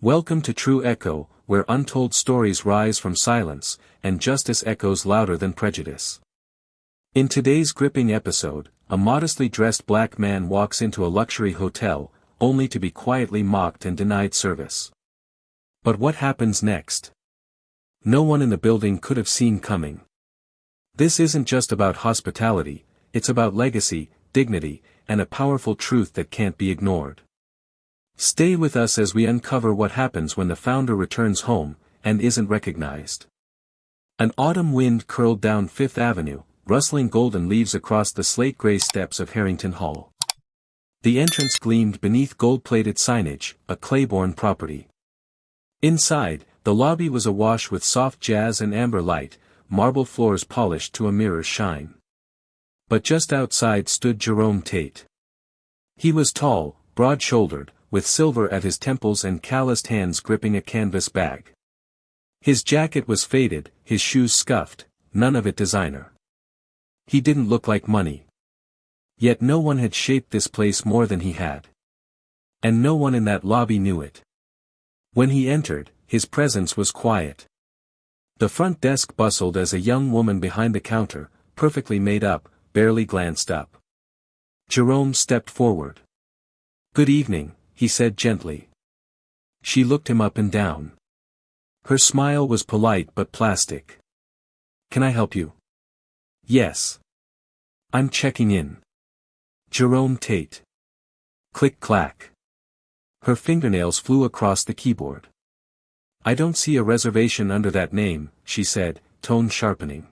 Welcome to True Echo, where untold stories rise from silence, and justice echoes louder than prejudice. In today's gripping episode, a modestly dressed black man walks into a luxury hotel, only to be quietly mocked and denied service. But what happens next? No one in the building could have seen coming. This isn't just about hospitality, it's about legacy, dignity, and a powerful truth that can't be ignored. Stay with us as we uncover what happens when the founder returns home, and isn't recognized. An autumn wind curled down Fifth Avenue, rustling golden leaves across the slate-gray steps of Harrington Hall. The entrance gleamed beneath gold-plated signage, a Claiborne property. Inside, the lobby was awash with soft jazz and amber light, marble floors polished to a mirror's shine. But just outside stood Jerome Tate. He was tall, broad-shouldered, with silver at his temples and calloused hands gripping a canvas bag. His jacket was faded, his shoes scuffed, none of it designer. He didn't look like money. Yet no one had shaped this place more than he had. And no one in that lobby knew it. When he entered, his presence was quiet. The front desk bustled as a young woman behind the counter, perfectly made up, barely glanced up. Jerome stepped forward. "Good evening," he said gently. She looked him up and down. Her smile was polite but plastic. "Can I help you?" "Yes. I'm checking in. Jerome Tate." Click-clack. Her fingernails flew across the keyboard. "I don't see a reservation under that name," she said, tone sharpening.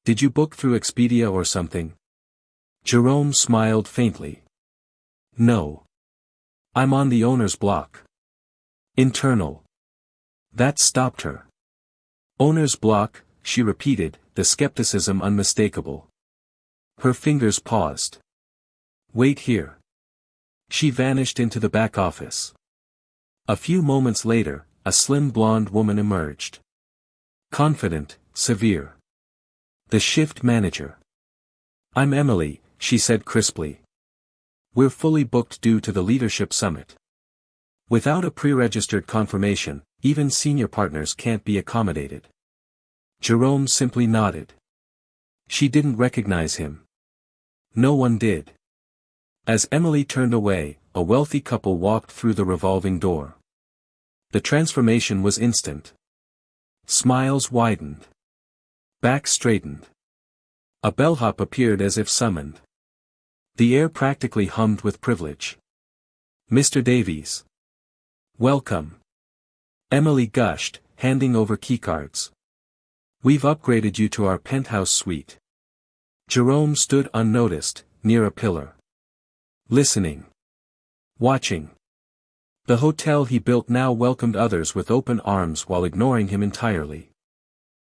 "Did you book through Expedia or something?" Jerome smiled faintly. "No. I'm on the owner's block. Internal." That stopped her. "Owner's block," she repeated, the skepticism unmistakable. Her fingers paused. "Wait here." She vanished into the back office. A few moments later, a slim blonde woman emerged. Confident, severe. The shift manager. "I'm Emily," she said crisply. "We're fully booked due to the leadership summit. Without a pre-registered confirmation, even senior partners can't be accommodated." Jerome simply nodded. She didn't recognize him. No one did. As Emily turned away, a wealthy couple walked through the revolving door. The transformation was instant. Smiles widened. Backs straightened. A bellhop appeared as if summoned. The air practically hummed with privilege. "Mr. Davies. Welcome." Emily gushed, handing over keycards. "We've upgraded you to our penthouse suite." Jerome stood unnoticed, near a pillar. Listening. Watching. The hotel he built now welcomed others with open arms while ignoring him entirely.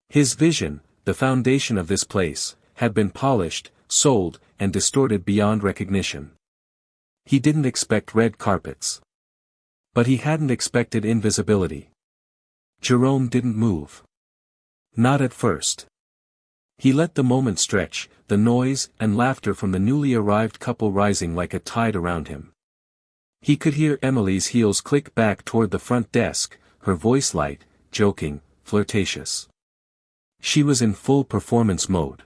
His vision, the foundation of this place, had been polished, sold, and distorted beyond recognition. He didn't expect red carpets. But he hadn't expected invisibility. Jerome didn't move. Not at first. He let the moment stretch, the noise and laughter from the newly arrived couple rising like a tide around him. He could hear Emily's heels click back toward the front desk, her voice light, joking, flirtatious. She was in full performance mode.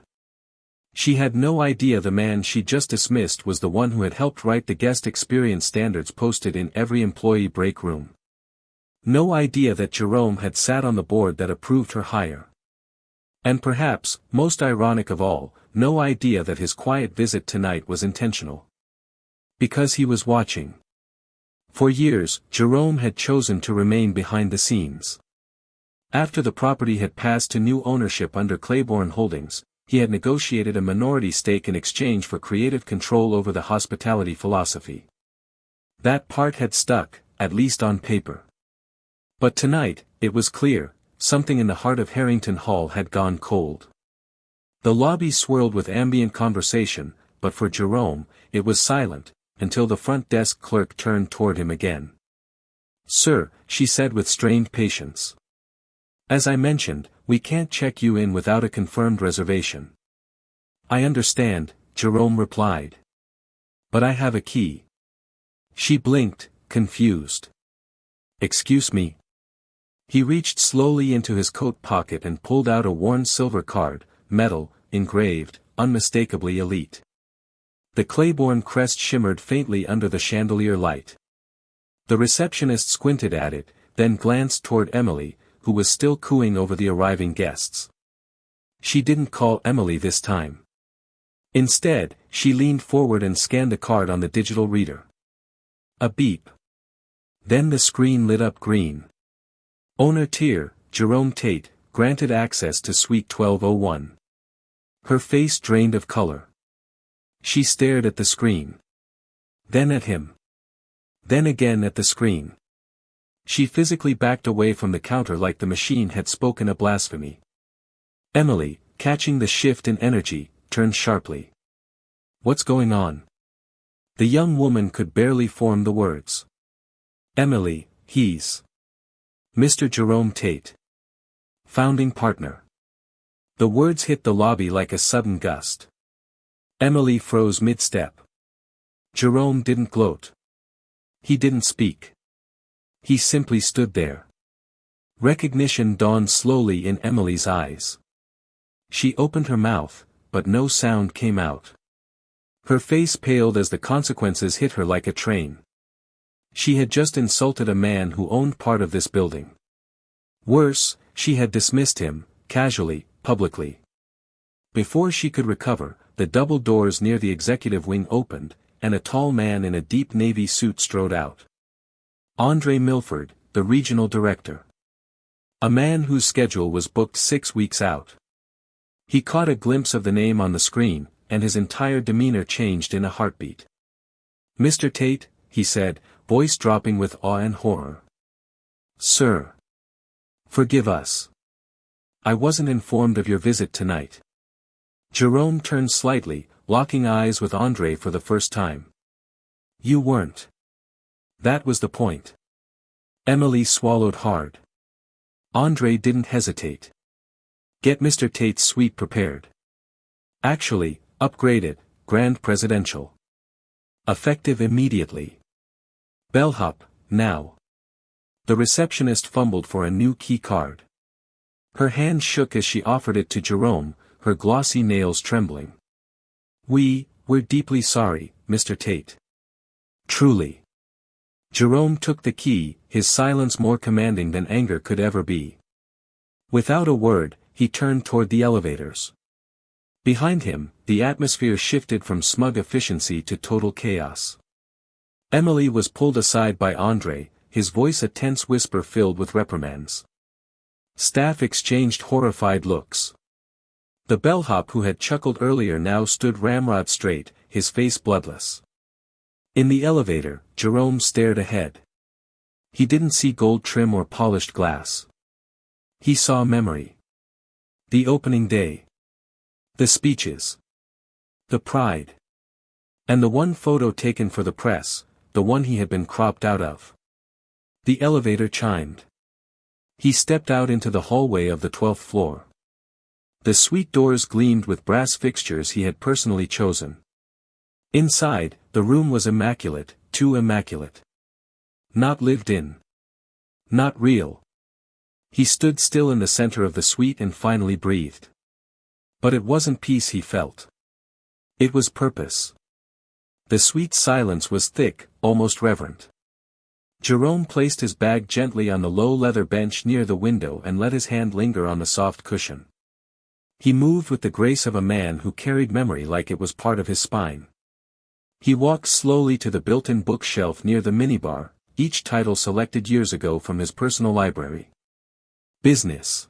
She had no idea the man she just dismissed was the one who had helped write the guest experience standards posted in every employee break room. No idea that Jerome had sat on the board that approved her hire. And perhaps, most ironic of all, no idea that his quiet visit tonight was intentional. Because he was watching. For years, Jerome had chosen to remain behind the scenes. After the property had passed to new ownership under Claiborne Holdings, he had negotiated a minority stake in exchange for creative control over the hospitality philosophy. That part had stuck, at least on paper. But tonight, it was clear, something in the heart of Harrington Hall had gone cold. The lobby swirled with ambient conversation, but for Jerome, it was silent, until the front desk clerk turned toward him again. "Sir," she said with strained patience. "As I mentioned, we can't check you in without a confirmed reservation." "I understand," Jerome replied. "But I have a key." She blinked, confused. Excuse me. He reached slowly into his coat pocket and pulled out a worn silver card, metal, engraved, unmistakably elite. The Claiborne crest shimmered faintly under the chandelier light. The receptionist squinted at it, then glanced toward Emily, who was still cooing over the arriving guests. She didn't call Emily this time. Instead, she leaned forward and scanned the card on the digital reader. A beep. Then the screen lit up green. Owner Tier, Jerome Tate, granted access to Suite 1201. Her face drained of color. She stared at the screen. Then at him. Then again at the screen. She physically backed away from the counter like the machine had spoken a blasphemy. Emily, catching the shift in energy, turned sharply. What's going on? The young woman could barely form the words. Emily, he's Mr. Jerome Tate. Founding partner. The words hit the lobby like a sudden gust. Emily froze mid-step. Jerome didn't gloat. He didn't speak. He simply stood there. Recognition dawned slowly in Emily's eyes. She opened her mouth, but no sound came out. Her face paled as the consequences hit her like a train. She had just insulted a man who owned part of this building. Worse, she had dismissed him, casually, publicly. Before she could recover, the double doors near the executive wing opened, and a tall man in a deep navy suit strode out. Andre Milford, the regional director. A man whose schedule was booked 6 weeks out. He caught a glimpse of the name on the screen, and his entire demeanor changed in a heartbeat. Mr. Tate, he said, voice dropping with awe and horror. Sir. Forgive us. I wasn't informed of your visit tonight. Jerome turned slightly, locking eyes with Andre for the first time. You weren't. That was the point. Emily swallowed hard. Andre didn't hesitate. Get Mr. Tate's suite prepared. Actually, upgraded, Grand Presidential. Effective immediately. Bellhop, now. The receptionist fumbled for a new key card. Her hand shook as she offered it to Jerome, her glossy nails trembling. We're deeply sorry, Mr. Tate. Truly. Jerome took the key, his silence more commanding than anger could ever be. Without a word, he turned toward the elevators. Behind him, the atmosphere shifted from smug efficiency to total chaos. Emily was pulled aside by Andre, his voice a tense whisper filled with reprimands. Staff exchanged horrified looks. The bellhop who had chuckled earlier now stood ramrod straight, his face bloodless. In the elevator, Jerome stared ahead. He didn't see gold trim or polished glass. He saw memory. The opening day. The speeches. The pride. And the one photo taken for the press, the one he had been cropped out of. The elevator chimed. He stepped out into the hallway of the 12th floor. The suite doors gleamed with brass fixtures he had personally chosen. Inside, the room was immaculate, too immaculate. Not lived in. Not real. He stood still in the center of the suite and finally breathed. But it wasn't peace he felt. It was purpose. The sweet silence was thick, almost reverent. Jerome placed his bag gently on the low leather bench near the window and let his hand linger on the soft cushion. He moved with the grace of a man who carried memory like it was part of his spine. He walked slowly to the built-in bookshelf near the minibar, each title selected years ago from his personal library. Business.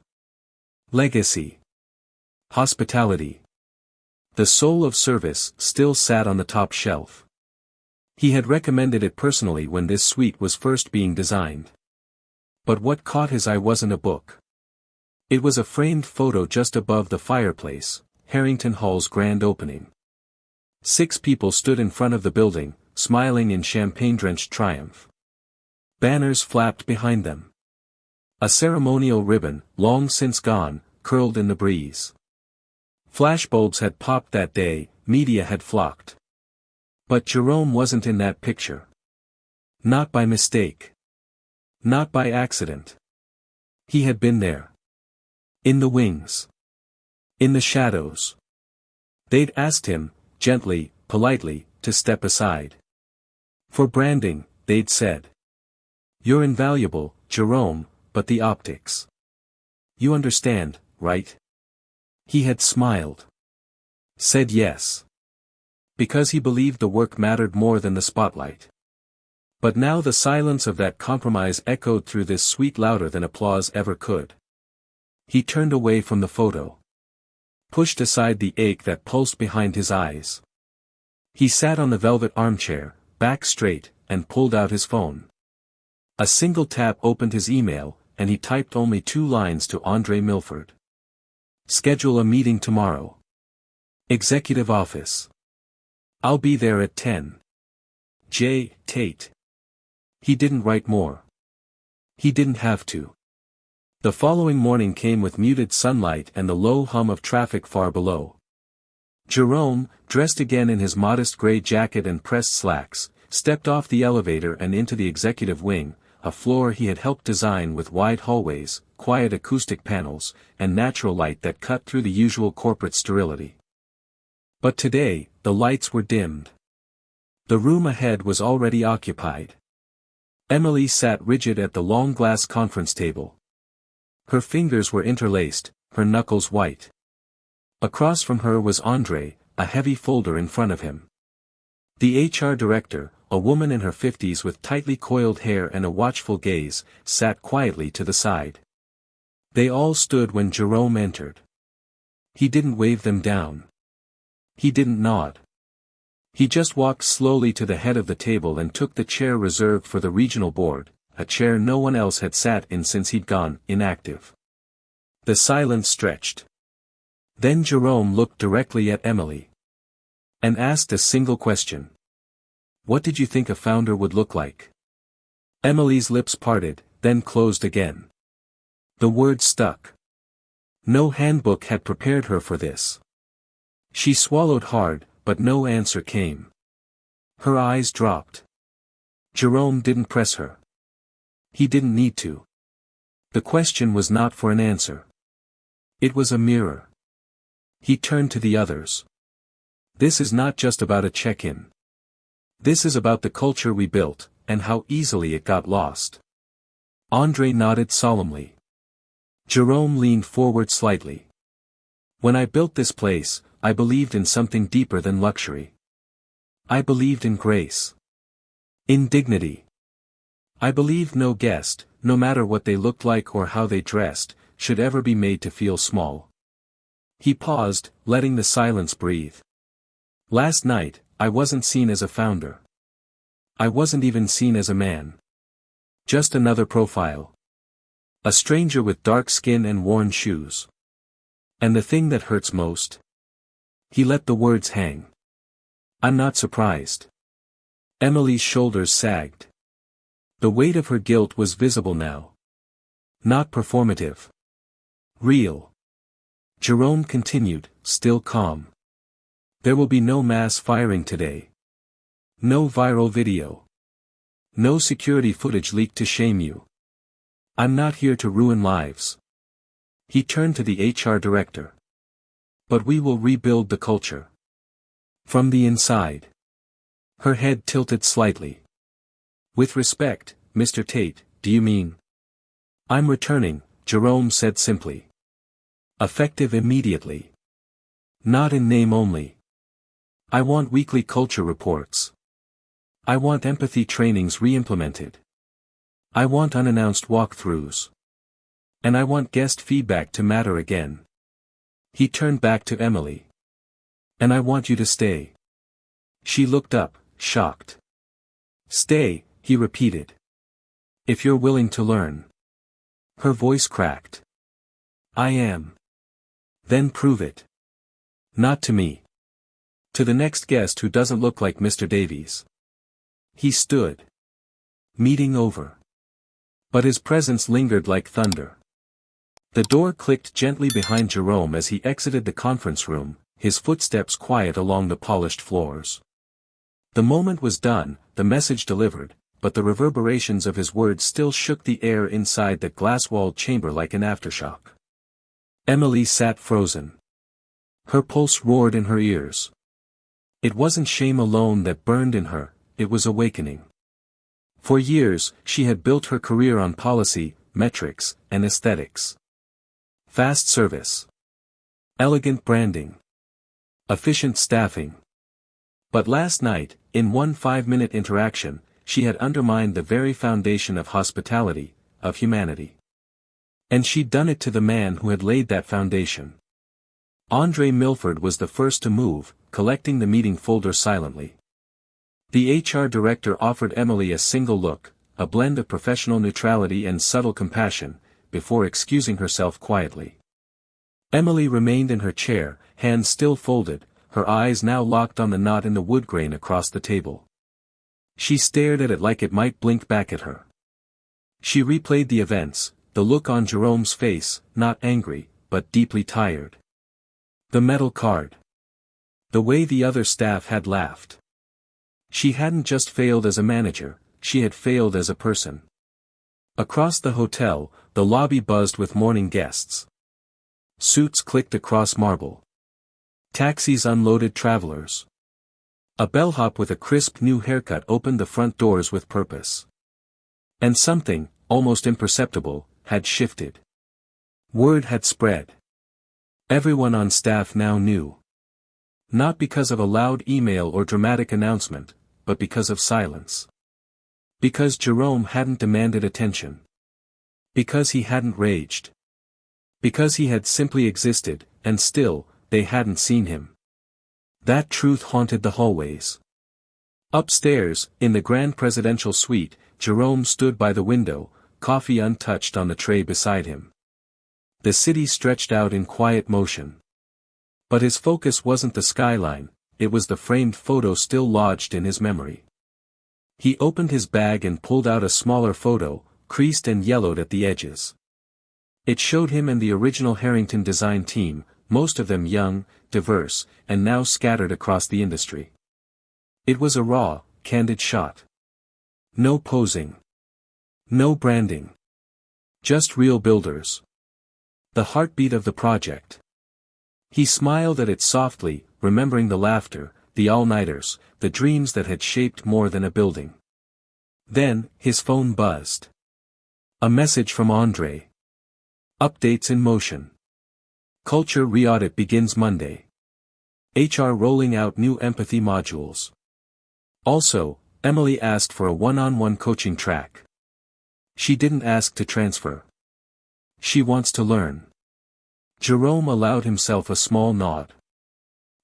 Legacy. Hospitality. The Soul of Service still sat on the top shelf. He had recommended it personally when this suite was first being designed. But what caught his eye wasn't a book. It was a framed photo just above the fireplace, Harrington Hall's grand opening. 6 people stood in front of the building, smiling in champagne-drenched triumph. Banners flapped behind them. A ceremonial ribbon, long since gone, curled in the breeze. Flashbulbs had popped that day, media had flocked. But Jerome wasn't in that picture. Not by mistake. Not by accident. He had been there. In the wings. In the shadows. They'd asked him, gently, politely, to step aside. For branding, they'd said. You're invaluable, Jerome, but the optics. You understand, right? He had smiled. Said yes. Because he believed the work mattered more than the spotlight. But now the silence of that compromise echoed through this suite louder than applause ever could. He turned away from the photo. Pushed aside the ache that pulsed behind his eyes. He sat on the velvet armchair, back straight, and pulled out his phone. A single tap opened his email, and he typed only 2 lines to Andre Milford. Schedule a meeting tomorrow. Executive office. I'll be there at 10. J. Tate. He didn't write more. He didn't have to. The following morning came with muted sunlight and the low hum of traffic far below. Jerome, dressed again in his modest gray jacket and pressed slacks, stepped off the elevator and into the executive wing, a floor he had helped design with wide hallways, quiet acoustic panels, and natural light that cut through the usual corporate sterility. But today, the lights were dimmed. The room ahead was already occupied. Emily sat rigid at the long glass conference table. Her fingers were interlaced, her knuckles white. Across from her was Andre, a heavy folder in front of him. The HR director, a woman in her 50s with tightly coiled hair and a watchful gaze, sat quietly to the side. They all stood when Jerome entered. He didn't wave them down. He didn't nod. He just walked slowly to the head of the table and took the chair reserved for the regional board, a chair no one else had sat in since he'd gone inactive. The silence stretched. Then Jerome looked directly at Emily. And asked a single question. What did you think a founder would look like? Emily's lips parted, then closed again. The word stuck. No handbook had prepared her for this. She swallowed hard, but no answer came. Her eyes dropped. Jerome didn't press her. He didn't need to. The question was not for an answer. It was a mirror. He turned to the others. This is not just about a check-in. This is about the culture we built, and how easily it got lost. Andre nodded solemnly. Jerome leaned forward slightly. When I built this place, I believed in something deeper than luxury. I believed in grace. In dignity. I believed no guest, no matter what they looked like or how they dressed, should ever be made to feel small. He paused, letting the silence breathe. Last night, I wasn't seen as a founder. I wasn't even seen as a man. Just another profile. A stranger with dark skin and worn shoes. And the thing that hurts most? He let the words hang. I'm not surprised. Emily's shoulders sagged. The weight of her guilt was visible now. Not performative. Real. Jerome continued, still calm. There will be no mass firing today. No viral video. No security footage leaked to shame you. I'm not here to ruin lives. He turned to the HR director. But we will rebuild the culture. From the inside. Her head tilted slightly. With respect, Mr. Tate, do you mean? I'm returning, Jerome said simply. Effective immediately. Not in name only. I want weekly culture reports. I want empathy trainings re-implemented. I want unannounced walkthroughs. And I want guest feedback to matter again. He turned back to Emily. And I want you to stay. She looked up, shocked. Stay, he repeated. If you're willing to learn. Her voice cracked. I am. Then prove it. Not to me. To the next guest who doesn't look like Mr. Davies. He stood. Meeting over. But his presence lingered like thunder. The door clicked gently behind Jerome as he exited the conference room, his footsteps quiet along the polished floors. The moment was done, the message delivered, but the reverberations of his words still shook the air inside the glass-walled chamber like an aftershock. Emily sat frozen. Her pulse roared in her ears. It wasn't shame alone that burned in her, it was awakening. For years, she had built her career on policy, metrics, and aesthetics. Fast service. Elegant branding. Efficient staffing. But last night, in one 5-minute interaction, she had undermined the very foundation of hospitality, of humanity. And she'd done it to the man who had laid that foundation. Andre Milford was the first to move, collecting the meeting folder silently. The HR director offered Emily a single look, a blend of professional neutrality and subtle compassion, before excusing herself quietly. Emily remained in her chair, hands still folded, her eyes now locked on the knot in the wood grain across the table. She stared at it like it might blink back at her. She replayed the events, the look on Jerome's face, not angry, but deeply tired. The metal card. The way the other staff had laughed. She hadn't just failed as a manager, she had failed as a person. Across the hotel, the lobby buzzed with morning guests. Suits clicked across marble. Taxis unloaded travelers. A bellhop with a crisp new haircut opened the front doors with purpose. And something, almost imperceptible, had shifted. Word had spread. Everyone on staff now knew. Not because of a loud email or dramatic announcement, but because of silence. Because Jerome hadn't demanded attention. Because he hadn't raged. Because he had simply existed, and still, they hadn't seen him. That truth haunted the hallways. Upstairs, in the grand presidential suite, Jerome stood by the window, coffee untouched on the tray beside him. The city stretched out in quiet motion. But his focus wasn't the skyline, it was the framed photo still lodged in his memory. He opened his bag and pulled out a smaller photo, creased and yellowed at the edges. It showed him and the original Harrington design team, most of them young, diverse, and now scattered across the industry. It was a raw, candid shot. No posing. No branding. Just real builders. The heartbeat of the project. He smiled at it softly, remembering the laughter, the all-nighters, the dreams that had shaped more than a building. Then, his phone buzzed. A message from Andre. Updates in motion. Culture re-audit begins Monday. HR rolling out new empathy modules. Also, Emily asked for a one-on-one coaching track. She didn't ask to transfer. She wants to learn. Jerome allowed himself a small nod.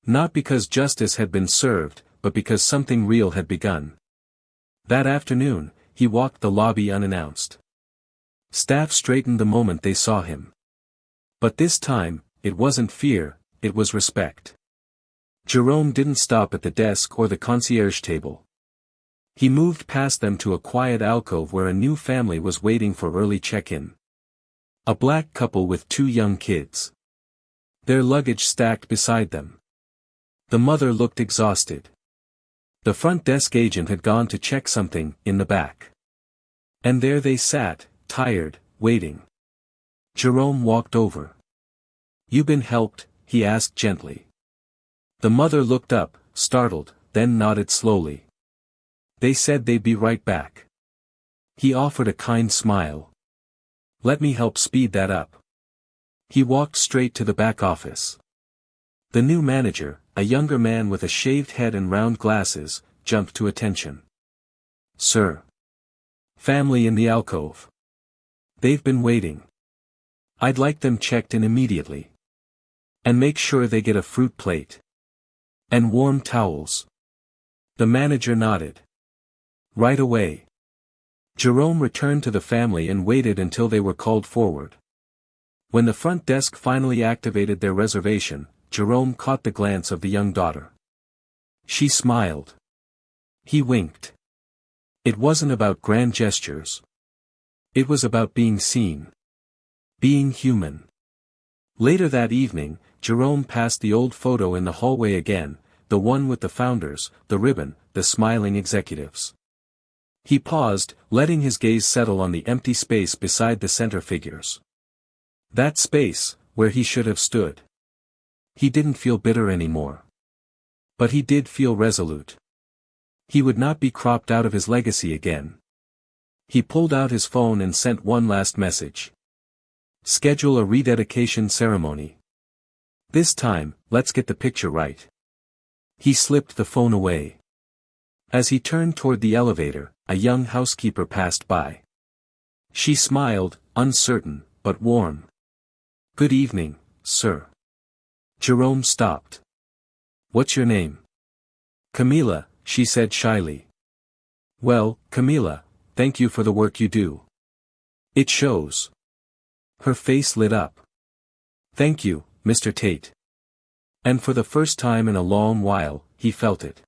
Not because justice had been served, but because something real had begun. That afternoon, he walked the lobby unannounced. Staff straightened the moment they saw him. But this time, it wasn't fear, it was respect. Jerome didn't stop at the desk or the concierge table. He moved past them to a quiet alcove where a new family was waiting for early check-in. A black couple with 2 young kids. Their luggage stacked beside them. The mother looked exhausted. The front desk agent had gone to check something, in the back. And there they sat, tired, waiting. Jerome walked over. "You been helped?" he asked gently. The mother looked up, startled, then nodded slowly. "They said they'd be right back." He offered a kind smile. "Let me help speed that up." He walked straight to the back office. The new manager, a younger man with a shaved head and round glasses, jumped to attention. "Sir. Family in the alcove. They've been waiting. I'd like them checked in immediately. And make sure they get a fruit plate. And warm towels." The manager nodded. "Right away." Jerome returned to the family and waited until they were called forward. When the front desk finally activated their reservation, Jerome caught the glance of the young daughter. She smiled. He winked. It wasn't about grand gestures. It was about being seen. Being human. Later that evening, Jerome passed the old photo in the hallway again, the one with the founders, the ribbon, the smiling executives. He paused, letting his gaze settle on the empty space beside the center figures. That space, where he should have stood. He didn't feel bitter anymore. But he did feel resolute. He would not be cropped out of his legacy again. He pulled out his phone and sent one last message. Schedule a rededication ceremony. This time, let's get the picture right. He slipped the phone away. As he turned toward the elevator, a young housekeeper passed by. She smiled, uncertain, but warm. Good evening, sir. Jerome stopped. What's your name? Camila, she said shyly. Well, Camila, thank you for the work you do. It shows. Her face lit up. Thank you, Mr. Tate. And for the first time in a long while, he felt it.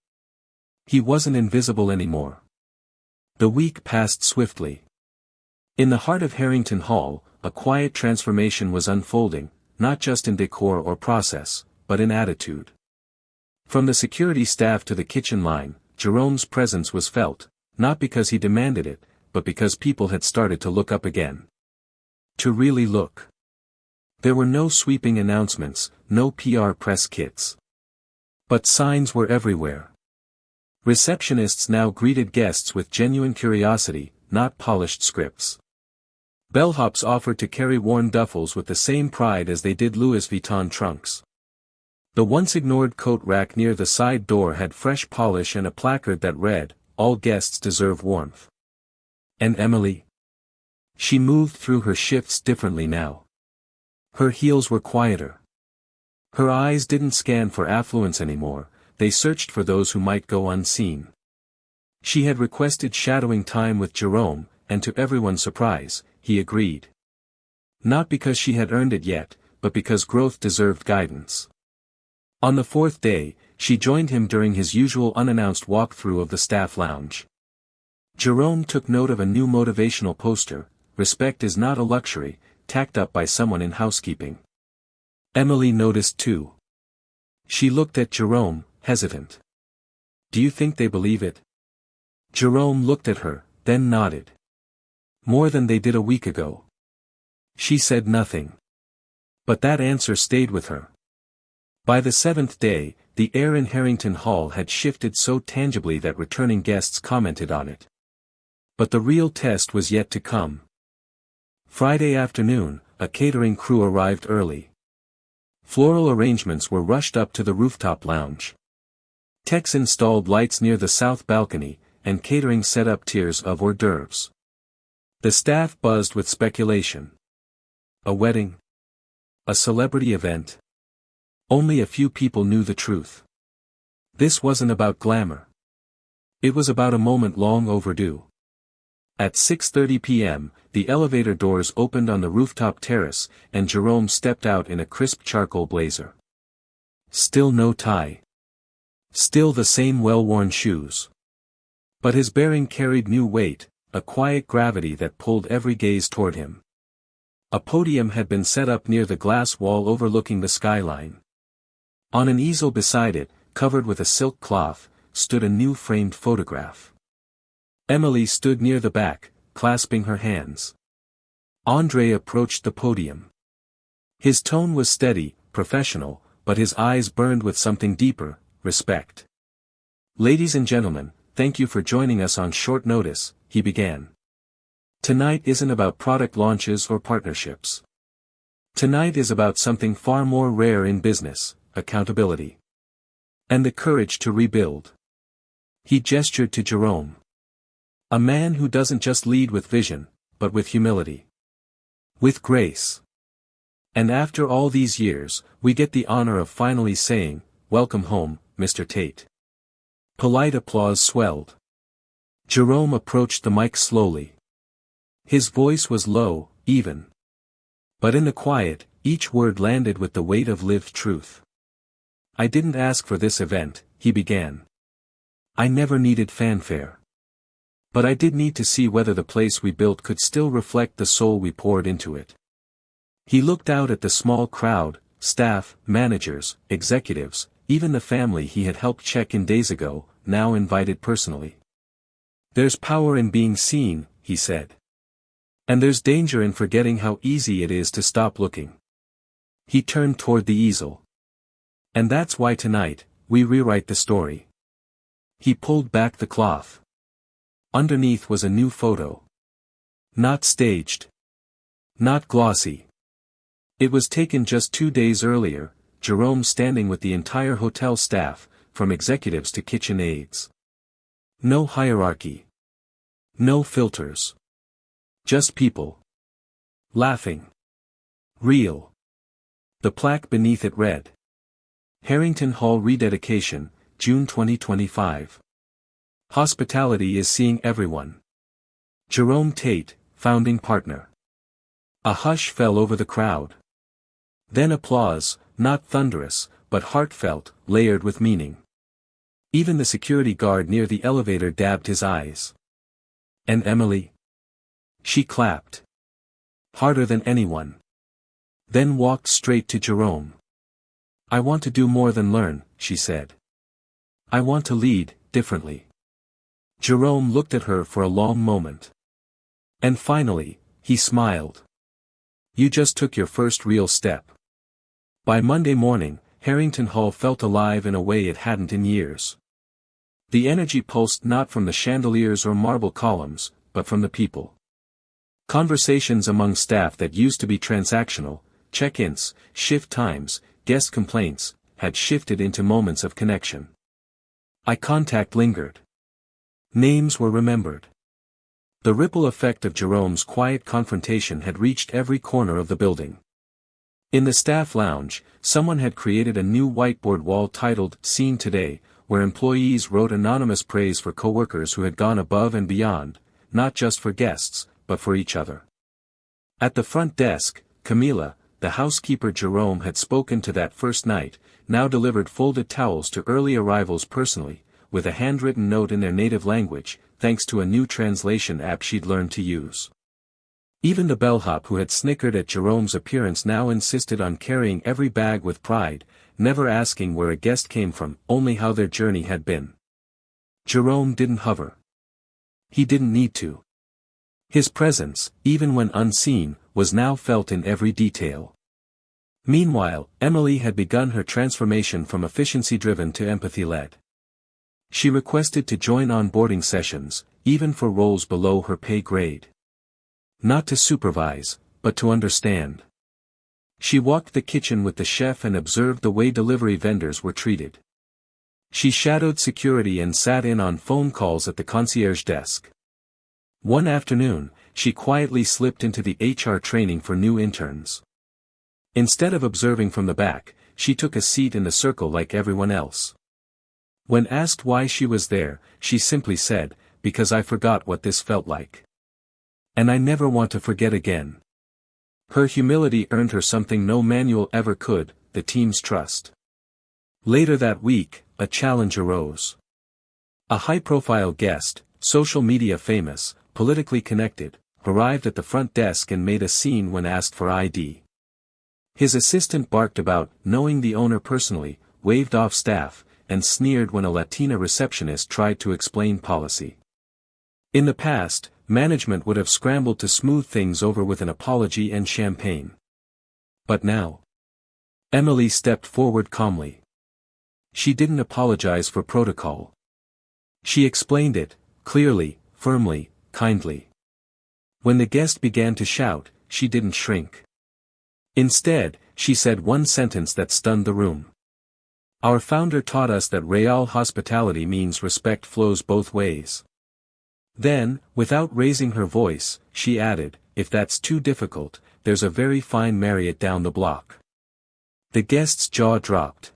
He wasn't invisible anymore. The week passed swiftly. In the heart of Harrington Hall, a quiet transformation was unfolding, not just in decor or process, but in attitude. From the security staff to the kitchen line, Jerome's presence was felt, not because he demanded it, but because people had started to look up again. To really look. There were no sweeping announcements, no PR press kits. But signs were everywhere. Receptionists now greeted guests with genuine curiosity, not polished scripts. Bellhops offered to carry worn duffels with the same pride as they did Louis Vuitton trunks. The once ignored coat rack near the side door had fresh polish and a placard that read, "All guests deserve warmth." And Emily? She moved through her shifts differently now. Her heels were quieter. Her eyes didn't scan for affluence anymore, they searched for those who might go unseen. She had requested shadowing time with Jerome, and to everyone's surprise, he agreed. Not because she had earned it yet, but because growth deserved guidance. On the fourth day, she joined him during his usual unannounced walkthrough of the staff lounge. Jerome took note of a new motivational poster, "Respect is not a luxury," tacked up by someone in housekeeping. Emily noticed too. She looked at Jerome, hesitant. "Do you think they believe it?" Jerome looked at her, then nodded. "More than they did a week ago." She said nothing. But that answer stayed with her. By the seventh day, the air in Harrington Hall had shifted so tangibly that returning guests commented on it. But the real test was yet to come. Friday afternoon, a catering crew arrived early. Floral arrangements were rushed up to the rooftop lounge. Techs installed lights near the south balcony, and catering set up tiers of hors d'oeuvres. The staff buzzed with speculation. A wedding? A celebrity event? Only a few people knew the truth. This wasn't about glamour. It was about a moment long overdue. At 6:30 p.m., the elevator doors opened on the rooftop terrace, and Jerome stepped out in a crisp charcoal blazer. Still no tie. Still the same well-worn shoes. But his bearing carried new weight, a quiet gravity that pulled every gaze toward him. A podium had been set up near the glass wall overlooking the skyline. On an easel beside it, covered with a silk cloth, stood a new framed photograph. Emily stood near the back, clasping her hands. André approached the podium. His tone was steady, professional, but his eyes burned with something deeper, respect. "Ladies and gentlemen, thank you for joining us on short notice," he began. "Tonight isn't about product launches or partnerships. Tonight is about something far more rare in business, accountability. And the courage to rebuild." He gestured to Jerome. "A man who doesn't just lead with vision, but with humility. With grace. And after all these years, we get the honor of finally saying, 'Welcome home, Mr. Tate.'" Polite applause swelled. Jerome approached the mic slowly. His voice was low, even. But in the quiet, each word landed with the weight of lived truth. "I didn't ask for this event," he began. "I never needed fanfare. But I did need to see whether the place we built could still reflect the soul we poured into it." He looked out at the small crowd, staff, managers, executives, even the family he had helped check in days ago, now invited personally. There's power in being seen, he said. And there's danger in forgetting how easy it is to stop looking. He turned toward the easel. And that's why tonight, we rewrite the story. He pulled back the cloth. Underneath was a new photo. Not staged. Not glossy. It was taken just 2 days earlier, Jerome standing with the entire hotel staff, from executives to kitchen aides. No hierarchy. No filters. Just people. Laughing. Real. The plaque beneath it read. Harrington Hall Rededication, June 2025. Hospitality is seeing everyone. Jerome Tate, founding partner. A hush fell over the crowd. Then applause, not thunderous, but heartfelt, layered with meaning. Even the security guard near the elevator dabbed his eyes. And Emily? She clapped. Harder than anyone. Then walked straight to Jerome. I want to do more than learn, she said. I want to lead, differently. Jerome looked at her for a long moment. And finally, he smiled. You just took your first real step. By Monday morning, Harrington Hall felt alive in a way it hadn't in years. The energy pulsed not from the chandeliers or marble columns, but from the people. Conversations among staff that used to be transactional, check-ins, shift times, guest complaints, had shifted into moments of connection. Eye contact lingered. Names were remembered. The ripple effect of Jerome's quiet confrontation had reached every corner of the building. In the staff lounge, someone had created a new whiteboard wall titled "Seen Today," where employees wrote anonymous praise for coworkers who had gone above and beyond, not just for guests, but for each other. At the front desk, Camila, the housekeeper Jerome had spoken to that first night, now delivered folded towels to early arrivals personally, with a handwritten note in their native language, thanks to a new translation app she'd learned to use. Even the bellhop who had snickered at Jerome's appearance now insisted on carrying every bag with pride, never asking where a guest came from, only how their journey had been. Jerome didn't hover. He didn't need to. His presence, even when unseen, was now felt in every detail. Meanwhile, Emily had begun her transformation from efficiency-driven to empathy-led. She requested to join onboarding sessions, even for roles below her pay grade. Not to supervise, but to understand. She walked the kitchen with the chef and observed the way delivery vendors were treated. She shadowed security and sat in on phone calls at the concierge desk. One afternoon, she quietly slipped into the HR training for new interns. Instead of observing from the back, she took a seat in the circle like everyone else. When asked why she was there, she simply said, "Because I forgot what this felt like. And I never want to forget again." Her humility earned her something no manual ever could, the team's trust. Later that week, a challenge arose. A high-profile guest, social media famous, politically connected, arrived at the front desk and made a scene when asked for ID. His assistant barked about knowing the owner personally, waved off staff, and sneered when a Latina receptionist tried to explain policy. In the past, management would have scrambled to smooth things over with an apology and champagne. But now, Emily stepped forward calmly. She didn't apologize for protocol. She explained it, clearly, firmly, kindly. When the guest began to shout, she didn't shrink. Instead, she said one sentence that stunned the room. Our founder taught us that real hospitality means respect flows both ways. Then, without raising her voice, she added, "If that's too difficult, there's a very fine Marriott down the block." The guest's jaw dropped.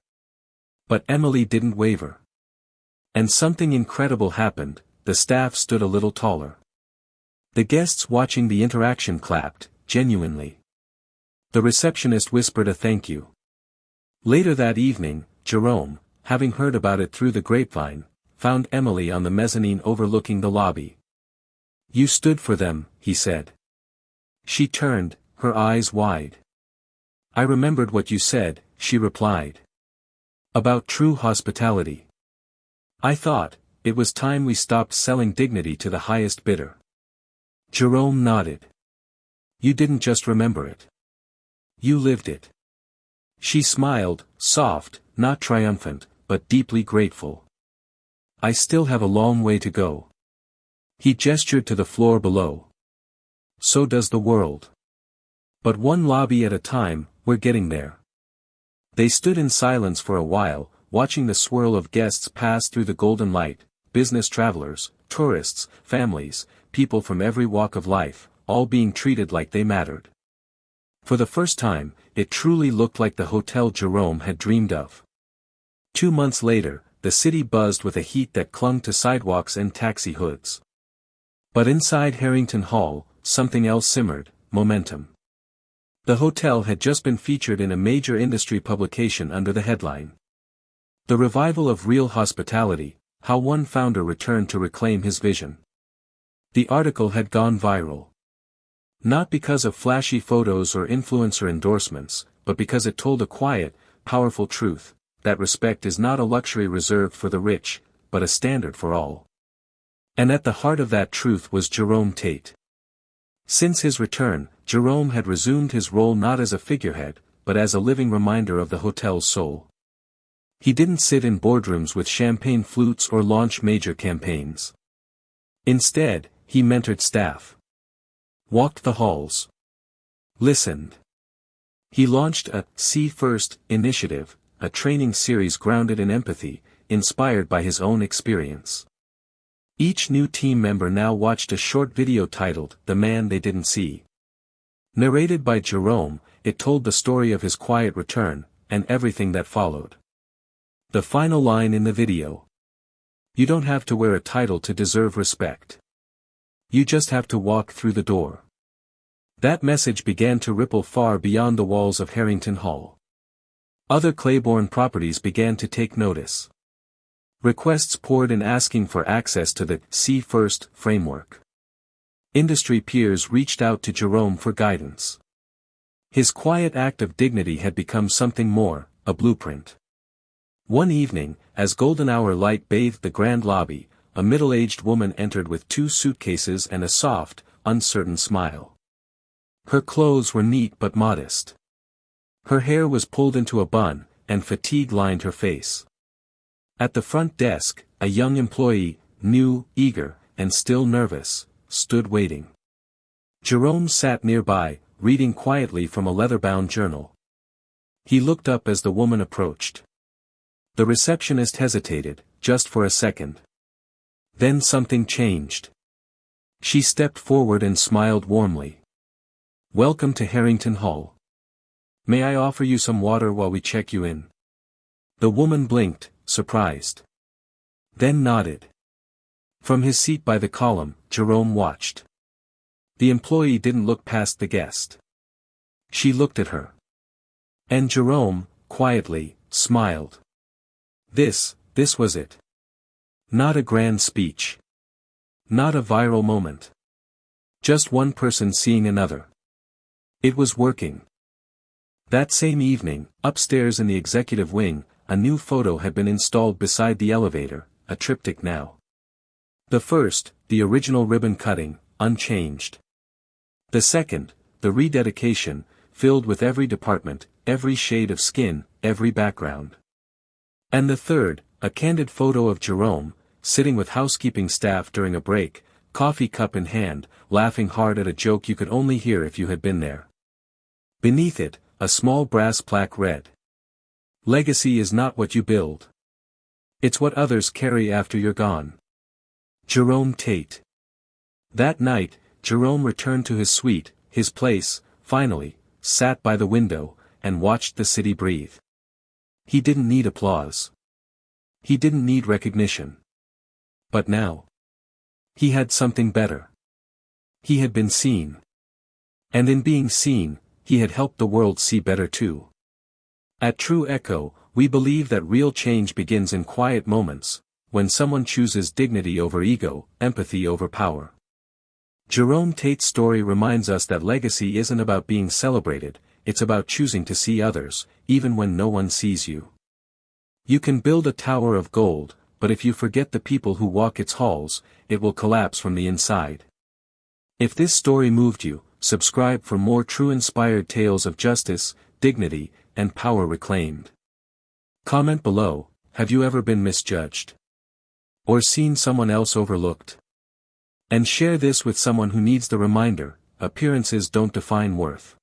But Emily didn't waver. And something incredible happened, the staff stood a little taller. The guests watching the interaction clapped, genuinely. The receptionist whispered a thank you. Later that evening, Jerome, having heard about it through the grapevine, found Emily on the mezzanine overlooking the lobby. "You stood for them," he said. She turned, her eyes wide. "I remembered what you said," she replied. "About true hospitality. I thought, it was time we stopped selling dignity to the highest bidder. Jerome nodded. You didn't just remember it. You lived it. She smiled, soft, not triumphant, but deeply grateful. I still have a long way to go. He gestured to the floor below. So does the world. But one lobby at a time, we're getting there. They stood in silence for a while, watching the swirl of guests pass through the golden light, business travelers, tourists, families, people from every walk of life, all being treated like they mattered. For the first time, it truly looked like the hotel Jerome had dreamed of. 2 months later, the city buzzed with a heat that clung to sidewalks and taxi hoods. But inside Harrington Hall, something else simmered: momentum. The hotel had just been featured in a major industry publication under the headline, "The Revival of Real Hospitality, How One Founder Returned to Reclaim His Vision." The article had gone viral. Not because of flashy photos or influencer endorsements, but because it told a quiet, powerful truth, that respect is not a luxury reserved for the rich, but a standard for all. And at the heart of that truth was Jerome Tate. Since his return, Jerome had resumed his role not as a figurehead, but as a living reminder of the hotel's soul. He didn't sit in boardrooms with champagne flutes or launch major campaigns. Instead, he mentored staff. Walked the halls. Listened. He launched a See First initiative, a training series grounded in empathy, inspired by his own experience. Each new team member now watched a short video titled "The Man They Didn't See." Narrated by Jerome, it told the story of his quiet return, and everything that followed. The final line in the video: "You don't have to wear a title to deserve respect. You just have to walk through the door." That message began to ripple far beyond the walls of Harrington Hall. Other Claiborne properties began to take notice. Requests poured in asking for access to the See First framework. Industry peers reached out to Jerome for guidance. His quiet act of dignity had become something more, a blueprint. One evening, as golden hour light bathed the grand lobby, a middle-aged woman entered with 2 suitcases and a soft, uncertain smile. Her clothes were neat but modest. Her hair was pulled into a bun, and fatigue lined her face. At the front desk, a young employee, new, eager, and still nervous, stood waiting. Jerome sat nearby, reading quietly from a leather-bound journal. He looked up as the woman approached. The receptionist hesitated, just for a second. Then something changed. She stepped forward and smiled warmly. "Welcome to Harrington Hall. May I offer you some water while we check you in?" The woman blinked, surprised. Then nodded. From his seat by the column, Jerome watched. The employee didn't look past the guest. She looked at her. And Jerome, quietly, smiled. This was it. Not a grand speech. Not a viral moment. Just one person seeing another. It was working. That same evening, upstairs in the executive wing, a new photo had been installed beside the elevator, a triptych now. The first, the original ribbon cutting, unchanged. The second, the rededication, filled with every department, every shade of skin, every background. And the third, a candid photo of Jerome, sitting with housekeeping staff during a break, coffee cup in hand, laughing hard at a joke you could only hear if you had been there. Beneath it, a small brass plaque read, "Legacy is not what you build. It's what others carry after you're gone." Jerome Tate. That night, Jerome returned to his suite, his place, finally, sat by the window, and watched the city breathe. He didn't need applause. He didn't need recognition. But now, he had something better. He had been seen. And in being seen, he had helped the world see better too. At True Echo, we believe that real change begins in quiet moments, when someone chooses dignity over ego, empathy over power. Jerome Tate's story reminds us that legacy isn't about being celebrated, it's about choosing to see others, even when no one sees you. You can build a tower of gold, but if you forget the people who walk its halls, it will collapse from the inside. If this story moved you, subscribe for more true inspired tales of justice, dignity, and power reclaimed. Comment below, have you ever been misjudged? Or seen someone else overlooked? And share this with someone who needs the reminder, appearances don't define worth.